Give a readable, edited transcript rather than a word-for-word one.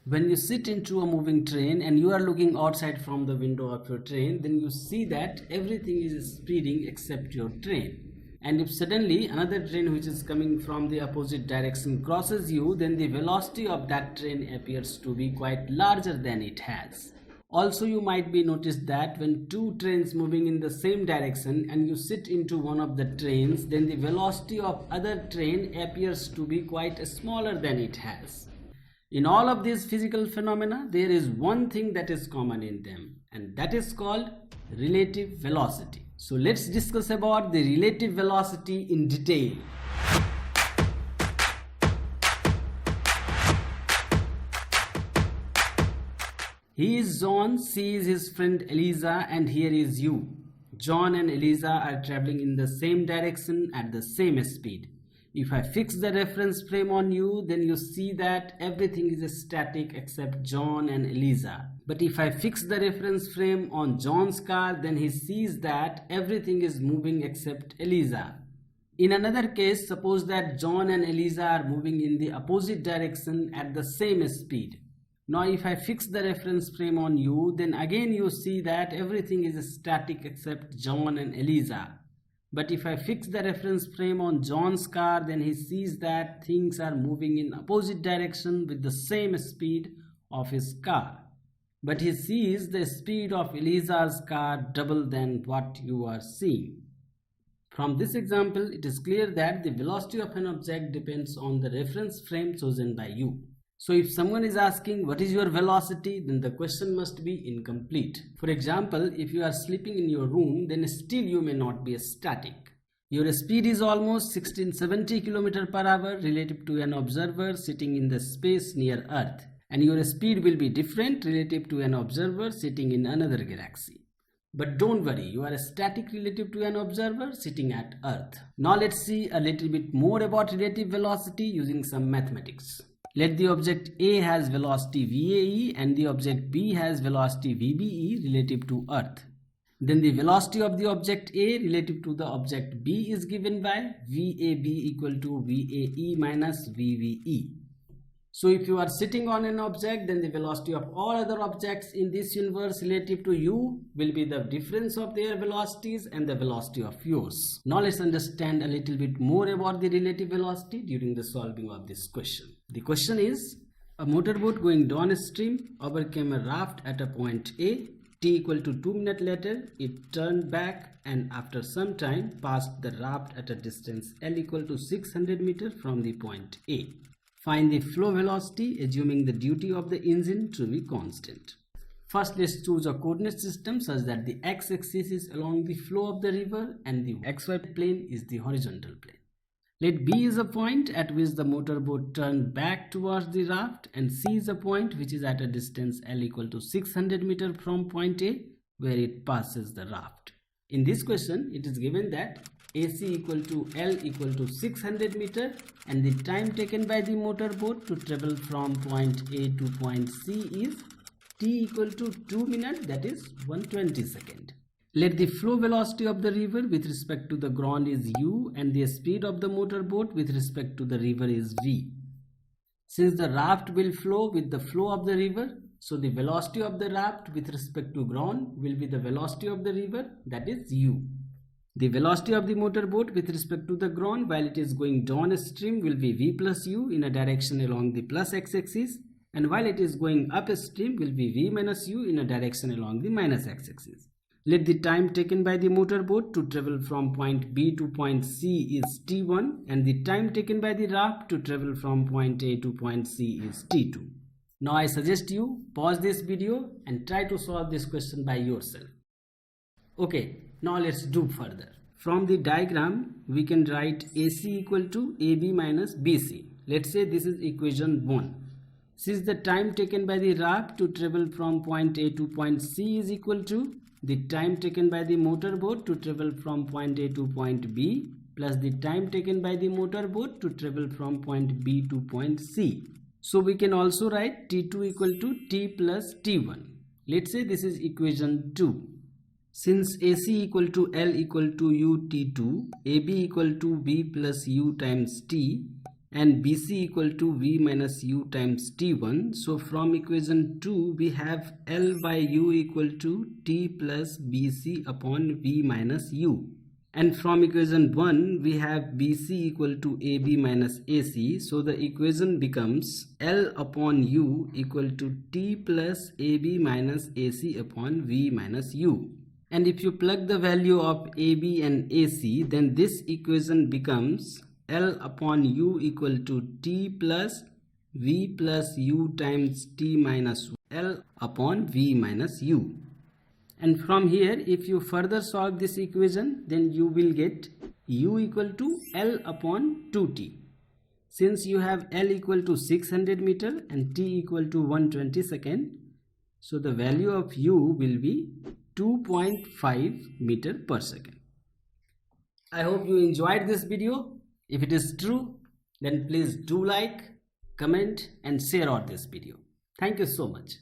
When you sit into a moving train and you are looking outside from the window of your train, then you see that everything is speeding except your train. And if suddenly another train which is coming from the opposite direction crosses you, then the velocity of that train appears to be quite larger than it has. Also, you might be noticed that when two trains moving in the same direction and you sit into one of the trains, then the velocity of other train appears to be quite smaller than it has. In all of these physical phenomena, there is one thing that is common in them, and that is called relative velocity. So let's discuss about the relative velocity in detail. He is John, she is his friend Eliza, and here is you. John and Eliza are traveling in the same direction at the same speed. If I fix the reference frame on you, then you see that everything is static except John and Eliza. But if I fix the reference frame on John's car, then he sees that everything is moving except Eliza. In another case, suppose that John and Eliza are moving in the opposite direction at the same speed. Now if I fix the reference frame on you, then again you see that everything is static except John and Eliza. But if I fix the reference frame on John's car, then he sees that things are moving in opposite direction with the same speed of his car. But he sees the speed of Eliza's car double than what you are seeing. From this example, it is clear that the velocity of an object depends on the reference frame chosen by you. So if someone is asking what is your velocity, then the question must be incomplete. For example, if you are sleeping in your room, then still you may not be static. Your speed is almost 1670 km per hour relative to an observer sitting in the space near Earth. And your speed will be different relative to an observer sitting in another galaxy. But don't worry, you are static relative to an observer sitting at Earth. Now let's see a little bit more about relative velocity using some mathematics. Let the object A has velocity VAE and the object B has velocity VBE relative to Earth. Then the velocity of the object A relative to the object B is given by VAB equal to VAE minus VVE. So if you are sitting on an object, then the velocity of all other objects in this universe relative to you will be the difference of their velocities and the velocity of yours. Now let's understand a little bit more about the relative velocity during the solving of this question. The question is, a motorboat going downstream overcame a raft at a point A. T equal to 2 minutes later, it turned back and after some time passed the raft at a distance L equal to 600 meters from the point A. Find the flow velocity assuming the duty of the engine to be constant. First, let's choose a coordinate system such that the x-axis is along the flow of the river and the xy plane is the horizontal plane. Let B is a point at which the motorboat turned back towards the raft and C is a point which is at a distance L equal to 600 meters from point A where it passes the raft. In this question, it is given that AC equal to L equal to 600 meters and the time taken by the motorboat to travel from point A to point C is T equal to 2 minutes, that is 120 seconds. Let the flow velocity of the river with respect to the ground is U and the speed of the motorboat with respect to the river is V. Since the raft will flow with the flow of the river, so the velocity of the raft with respect to ground will be the velocity of the river, that is U. The velocity of the motorboat with respect to the ground while it is going downstream will be V plus U in a direction along the plus x-axis, and while it is going upstream will be V minus U in a direction along the minus x-axis. Let the time taken by the motorboat to travel from point B to point C is T1 and the time taken by the raft to travel from point A to point C is T2. Now I suggest you pause this video and try to solve this question by yourself. Okay, now let's do further. From the diagram, we can write AC equal to AB minus BC. Let's say this is equation 1. Since the time taken by the raft to travel from point A to point C is equal to the time taken by the motorboat to travel from point A to point B plus the time taken by the motorboat to travel from point B to point C. So we can also write T2 equal to T plus T1. Let's say this is equation 2. Since AC equal to L equal to U T2, AB equal to B plus U times T, and BC equal to V minus U times T1. So from equation 2 we have L by U equal to T plus BC upon V minus U. And from equation 1 we have BC equal to AB minus AC. So the equation becomes L upon U equal to T plus AB minus AC upon V minus U. And if you plug the value of AB and AC, then this equation becomes L upon U equal to T plus V plus U times T minus L upon V minus U. And from here, if you further solve this equation, then you will get U equal to L upon 2T. Since you have L equal to 600 meter and T equal to 120 second, so the value of U will be 2.5 meter per second. I hope you enjoyed this video. If it is true, then please do like, comment and share out this video. Thank you so much.